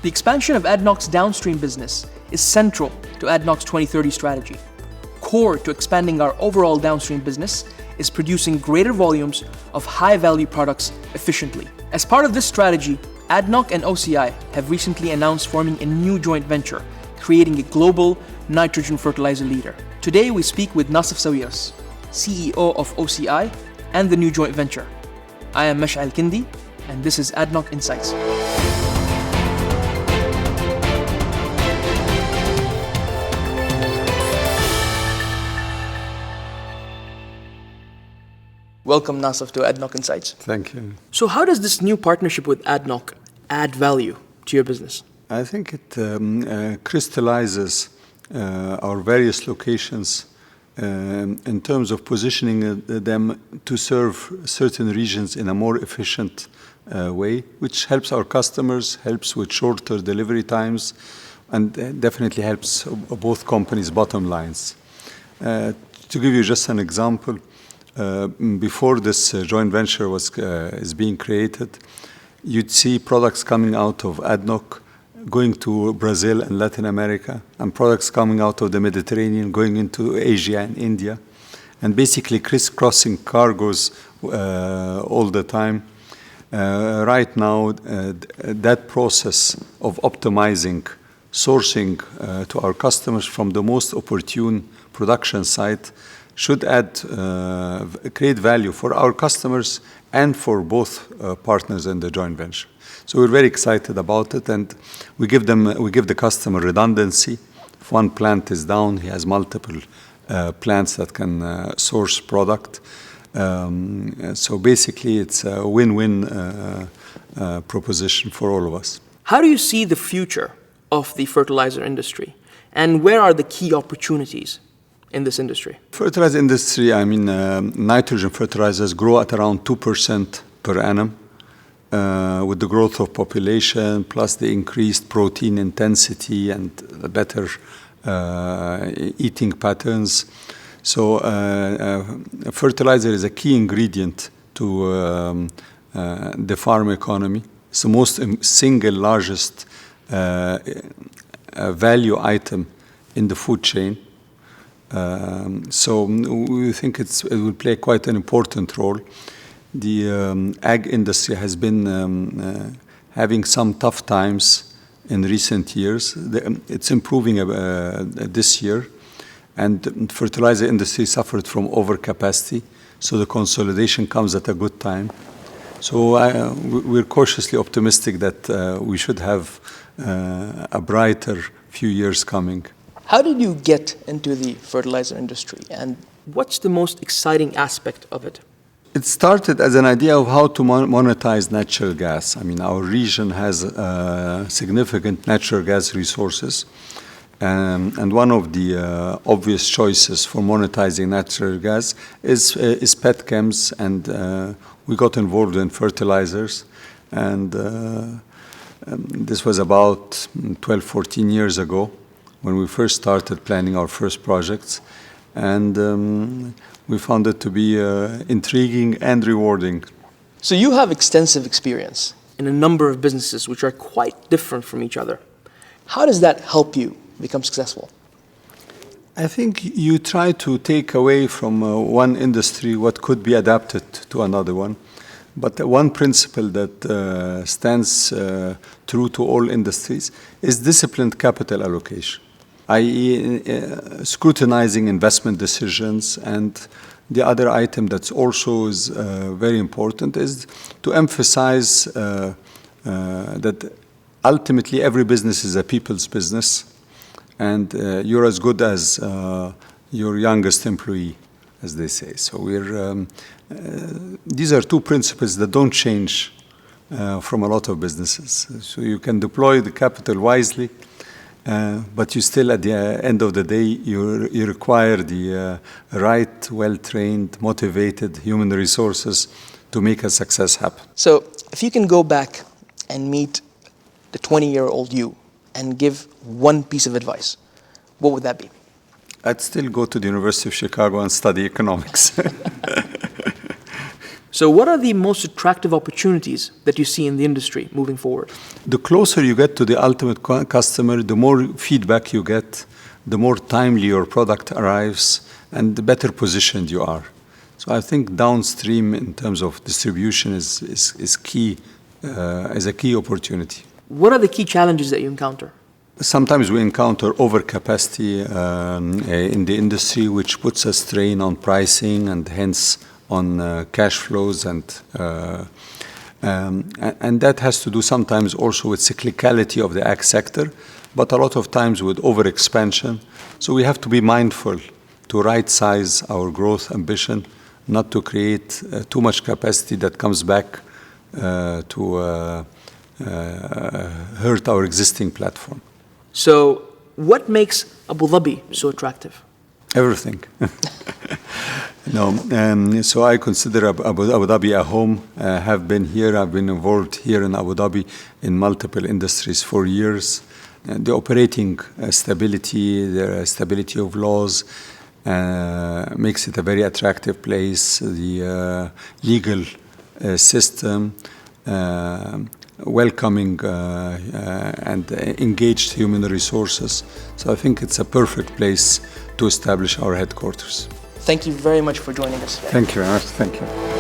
The expansion of ADNOC's downstream business is central to ADNOC's 2030 strategy. Core to expanding our overall downstream business is producing greater volumes of high-value products efficiently. As part of this strategy, ADNOC and OCI have recently announced forming a new joint venture, creating a global nitrogen fertilizer leader. Today we speak with Nassef Sawiris, CEO of OCI and the new joint venture. I am Mash'al Kindi, and this is ADNOC Insights. Welcome, Nassef, to ADNOC Insights. Thank you. So how does this new partnership with ADNOC add value to your business? I think it crystallizes our various locations in terms of positioning them to serve certain regions in a more efficient way, which helps our customers, helps with shorter delivery times, and definitely helps both companies' bottom lines. To give you just an example, before this joint venture is being created, you'd see products coming out of ADNOC going to Brazil and Latin America, and products coming out of the Mediterranean going into Asia and India, and basically crisscrossing cargoes all the time. Right now, that process of optimizing sourcing to our customers from the most opportune production site should create value for our customers and for both partners in the joint venture. So we're very excited about it, and we give the customer redundancy. If one plant is down, he has multiple plants that can source product. So basically, it's a win-win proposition for all of us. How do you see the future of the fertilizer industry, and where are the key opportunities in this industry? Fertilizer industry, nitrogen fertilizers grow at around 2% per annum. With the growth of population, plus the increased protein intensity and the better eating patterns. So fertilizer is a key ingredient to the farm economy. It's the most single largest value item in the food chain. So we think it will play quite an important role. The ag industry has been having some tough times in recent years. It's improving this year, and the fertilizer industry suffered from overcapacity, so the consolidation comes at a good time. So we're cautiously optimistic that we should have a brighter few years coming. How did you get into the fertilizer industry, and what's the most exciting aspect of it? It started as an idea of how to monetize natural gas. Our region has significant natural gas resources, and one of the obvious choices for monetizing natural gas is petchems, and we got involved in fertilizers, and this was about 12, 14 years ago when we first started planning our first projects, and we found it to be intriguing and rewarding. So you have extensive experience in a number of businesses which are quite different from each other. How does that help you become successful? I think you try to take away from one industry what could be adapted to another one. But one principle that stands true to all industries is disciplined capital allocation, i.e. Scrutinizing investment decisions. And the other item that's also is very important is to emphasize that ultimately every business is a people's business, and you're as good as your youngest employee, as they say. So these are two principles that don't change from a lot of businesses. So you can deploy the capital wisely, but you still, at the end of the day, you require the right, well-trained, motivated human resources to make a success happen. So if you can go back and meet the 20-year-old you and give one piece of advice, what would that be? I'd still go to the University of Chicago and study economics. So what are the most attractive opportunities that you see in the industry moving forward? The closer you get to the ultimate customer, the more feedback you get, the more timely your product arrives, and the better positioned you are. So I think downstream in terms of distribution is key, is a key opportunity. What are the key challenges that you encounter? Sometimes we encounter overcapacity in the industry, which puts a strain on pricing and hence on cash flows, and that has to do sometimes also with cyclicality of the ag sector, but a lot of times with overexpansion. So we have to be mindful to right-size our growth ambition, not to create too much capacity that comes back to hurt our existing platform. So what makes Abu Dhabi so attractive? Everything. No, so I consider Abu Dhabi a home. Have been here. I've been involved here in Abu Dhabi in multiple industries for years. The operating stability, the stability of laws makes it a very attractive place. The legal system, welcoming and engaged human resources. So I think it's a perfect place to establish our headquarters. Thank you very much for joining us today. Thank you very much. Thank you.